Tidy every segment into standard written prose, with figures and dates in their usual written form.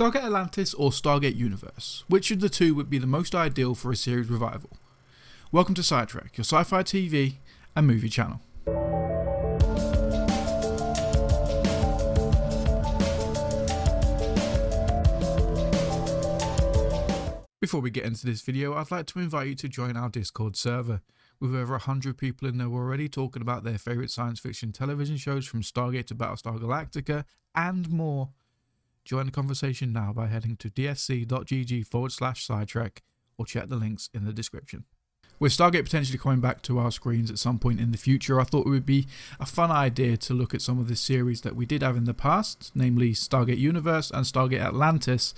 Stargate Atlantis or Stargate Universe? Which of the two would be the most ideal for a series revival? Welcome to SciTrek, your sci-fi TV and movie channel. Before we get into this video, I'd like to invite you to join our Discord server. With over 100 people in there already talking about their favourite science fiction television shows from Stargate to Battlestar Galactica and more. Join the conversation now by heading to dsc.gg/SciTrek or check the links in the description. With Stargate potentially coming back to our screens at some point in the future, I thought it would be a fun idea to look at some of the series that we did have in the past, namely Stargate Universe and Stargate Atlantis,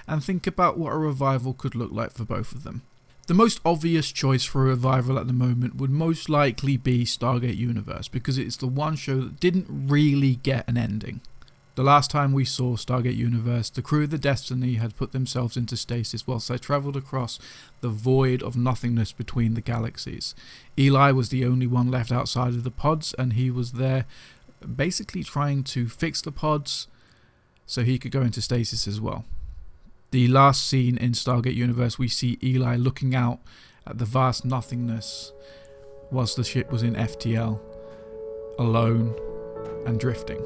and think about what a revival could look like for both of them. The most obvious choice for a revival at the moment would most likely be Stargate Universe, because it's the one show that didn't really get an ending. The last time we saw Stargate Universe, the crew of the Destiny had put themselves into stasis whilst they travelled across the void of nothingness between the galaxies. Eli was the only one left outside of the pods, and he was there basically trying to fix the pods so he could go into stasis as well. The last scene in Stargate Universe, we see Eli looking out at the vast nothingness whilst the ship was in FTL, alone and drifting.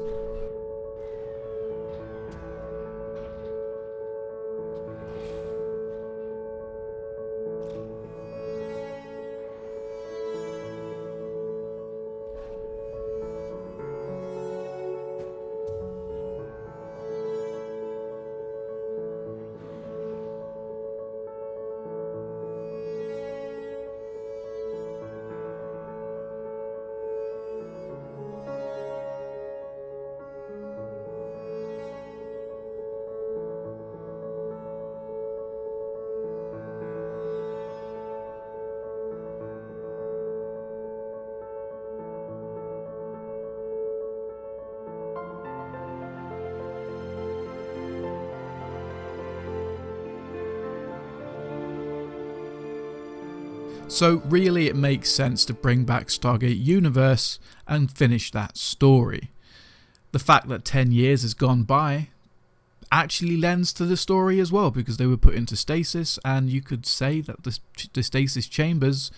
So really it makes sense to bring back Stargate Universe and finish that story. The fact that 10 years has gone by actually lends to the story as well, because they were put into stasis, and you could say that the stasis chambers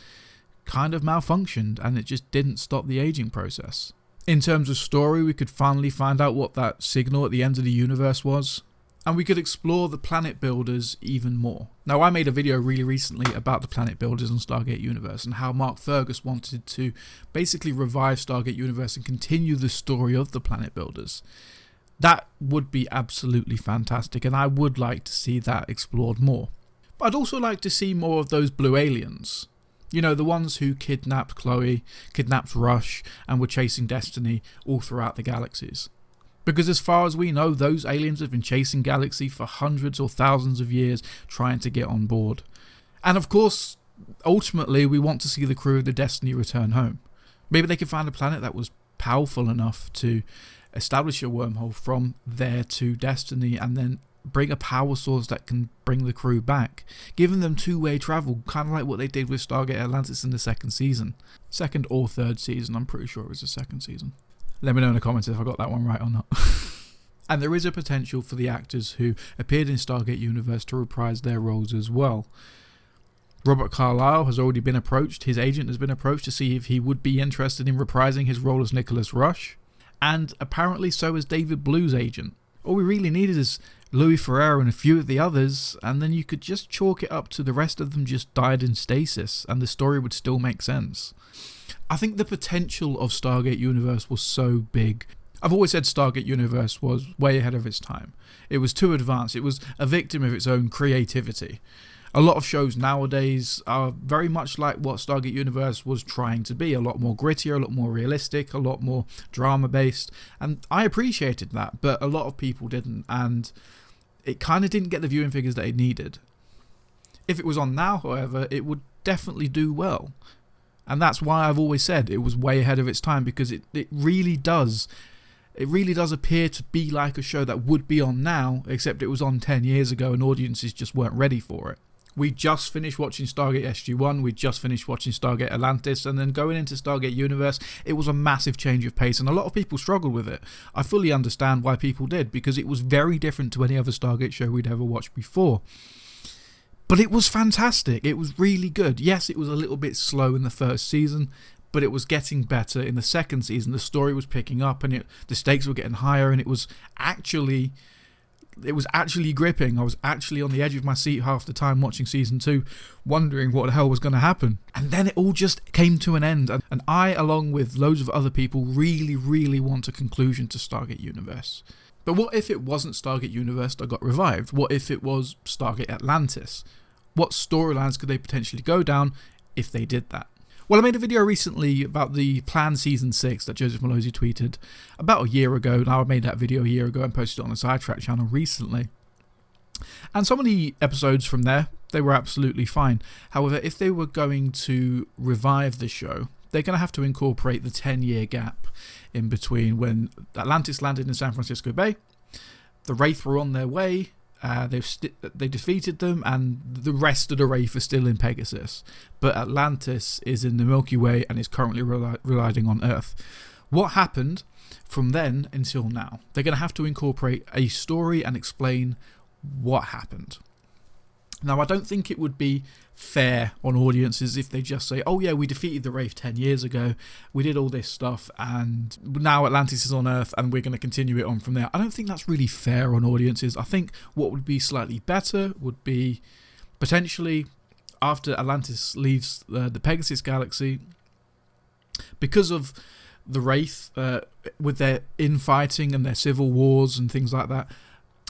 kind of malfunctioned and it just didn't stop the aging process. In terms of story, we could finally find out what that signal at the end of the universe was, and we could explore the planet builders even more. Now, I made a video really recently about the planet builders on Stargate Universe and how Mark Fergus wanted to basically revive Stargate Universe and continue the story of the planet builders. That would be absolutely fantastic, and I would like to see that explored more. But I'd also like to see more of those blue aliens. You know, the ones who kidnapped Chloe, kidnapped Rush, and were chasing Destiny all throughout the galaxies. Because as far as we know, those aliens have been chasing Galaxy for hundreds or thousands of years trying to get on board. And of course, ultimately, we want to see the crew of the Destiny return home. Maybe they could find a planet that was powerful enough to establish a wormhole from there to Destiny and then bring a power source that can bring the crew back, giving them two-way travel, kind of like what they did with Stargate Atlantis in the second season. Second or third season, I'm pretty sure it was the second season. Let me know in the comments if I got that one right or not. And there is a potential for the actors who appeared in Stargate Universe to reprise their roles as well. Robert Carlyle has already been approached. His agent has been approached to see if he would be interested in reprising his role as Nicholas Rush. And apparently so is David Blue's agent. All we really needed is Louis Ferrer and a few of the others, and then you could just chalk it up to the rest of them just died in stasis, and the story would still make sense. I think the potential of Stargate Universe was so big. I've always said Stargate Universe was way ahead of its time. It was too advanced. It was a victim of its own creativity. A lot of shows nowadays are very much like what Stargate Universe was trying to be. A lot more grittier, a lot more realistic, a lot more drama based. And I appreciated that, but a lot of people didn't. And it kind of didn't get the viewing figures that it needed. If it was on now, however, it would definitely do well. And that's why I've always said it was way ahead of its time, because it really does appear to be like a show that would be on now, except it was on 10 years ago and audiences just weren't ready for it. We just finished watching Stargate SG-1, we just finished watching Stargate Atlantis, and then going into Stargate Universe, it was a massive change of pace, and a lot of people struggled with it. I fully understand why people did, because it was very different to any other Stargate show we'd ever watched before. But it was fantastic, it was really good. Yes, it was a little bit slow in the first season, but it was getting better in the second season. The story was picking up, and the stakes were getting higher, and it was actually gripping. I was actually on the edge of my seat half the time watching season 2, wondering what the hell was going to happen. And then it all just came to an end. And I, along with loads of other people, really, really want a conclusion to Stargate Universe. But what if it wasn't Stargate Universe that got revived? What if it was Stargate Atlantis? What storylines could they potentially go down if they did that? Well, I made a video recently about the planned Season 6 that Joseph Malozzi tweeted about a year ago. Now, I made that video a year ago and posted it on the SciTrek channel recently. And some of the episodes from there, they were absolutely fine. However, if they were going to revive the show, they're going to have to incorporate the 10-year gap in between when Atlantis landed in San Francisco Bay, the Wraith were on their way, they defeated them, and the rest of the Wraith are still in Pegasus. But Atlantis is in the Milky Way and is currently residing on Earth. What happened from then until now? They're going to have to incorporate a story and explain what happened. Now, I don't think it would be fair on audiences if they just say, oh yeah, we defeated the Wraith 10 years ago, we did all this stuff, and now Atlantis is on Earth and we're going to continue it on from there. I don't think that's really fair on audiences. I think what would be slightly better would be potentially after Atlantis leaves the Pegasus galaxy, because of the Wraith, with their infighting and their civil wars and things like that,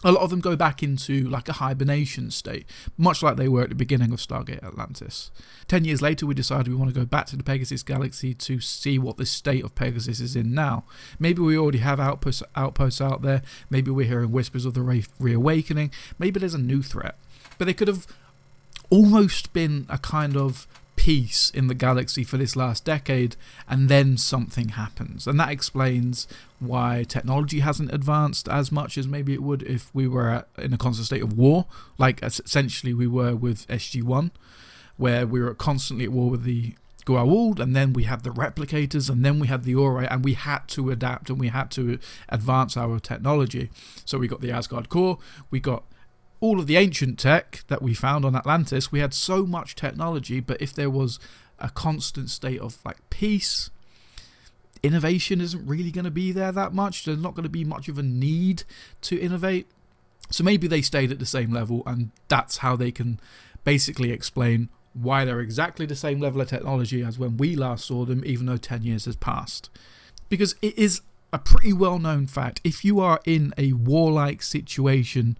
a lot of them go back into like a hibernation state, much like they were at the beginning of Stargate Atlantis. 10 years later, we decided we want to go back to the Pegasus galaxy to see what the state of Pegasus is in now. Maybe we already have outposts out there. Maybe we're hearing whispers of the Wraith reawakening. Maybe there's a new threat. But they could have almost been a kind of peace in the galaxy for this last decade, and then something happens, and that explains why technology hasn't advanced as much as maybe it would if we were in a constant state of war, like essentially we were with SG-1, where we were constantly at war with the Goa'uld, and then we had the replicators, and then we had the Ori, and we had to adapt and we had to advance our technology. So we got the Asgard core, we got all of the ancient tech that we found on Atlantis. We had so much technology, but if there was a constant state of like peace, innovation isn't really going to be there that much. There's not going to be much of a need to innovate. So maybe they stayed at the same level, and that's how they can basically explain why they're exactly the same level of technology as when we last saw them, even though 10 years has passed. Because it is a pretty well-known fact, if you are in a warlike situation,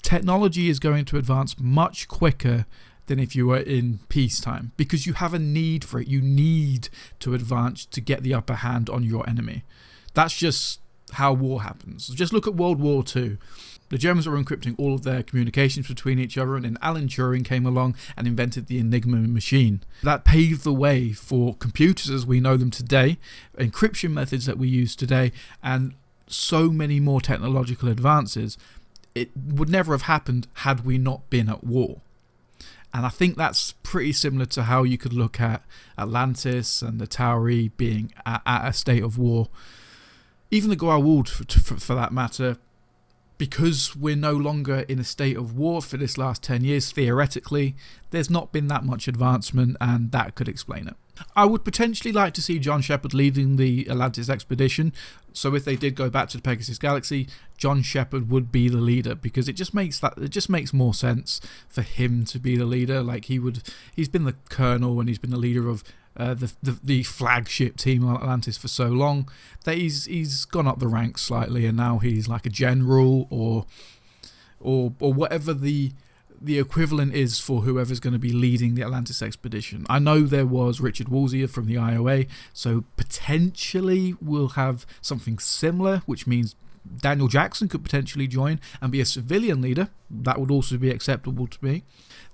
technology is going to advance much quicker than if you were in peacetime, because you have a need for it. You need to advance to get the upper hand on your enemy. That's just how war happens. Just look at World War II. The Germans were encrypting all of their communications between each other, and then Alan Turing came along and invented the Enigma machine. That paved the way for computers as we know them today, encryption methods that we use today, and so many more technological advances. It would never have happened had we not been at war. And I think that's pretty similar to how you could look at Atlantis and the Tauri being at a state of war. Even the Goa'uld, for that matter, because we're no longer in a state of war for this last 10 years, theoretically, there's not been that much advancement, and that could explain it. I would potentially like to see John Shepard leading the Atlantis expedition. So if they did go back to the Pegasus Galaxy, John Shepard would be the leader, because it just makes more sense for him to be the leader. Like he's been the colonel and he's been the leader of the flagship team on Atlantis for so long that he's gone up the ranks slightly, and now he's like a general or whatever the equivalent is for whoever's going to be leading the Atlantis expedition. I know there was Richard Woolsey from the IOA, so potentially we'll have something similar, which means Daniel Jackson could potentially join and be a civilian leader. That would also be acceptable to me.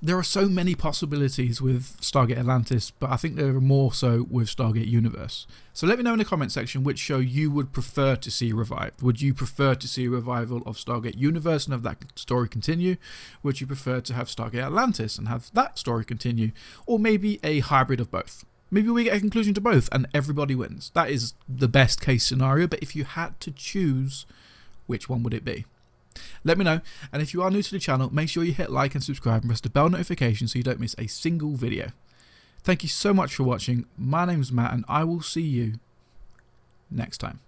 There are so many possibilities with Stargate Atlantis, but I think there are more so with Stargate Universe. So let me know in the comment section which show you would prefer to see revived. Would you prefer to see a revival of Stargate Universe and have that story continue? Would you prefer to have Stargate Atlantis and have that story continue? Or maybe a hybrid of both? Maybe we get a conclusion to both and everybody wins. That is the best case scenario, but if you had to choose, which one would it be? Let me know, and if you are new to the channel, make sure you hit like and subscribe and press the bell notification so you don't miss a single video. Thank you so much for watching. My name's Matt and I will see you next time.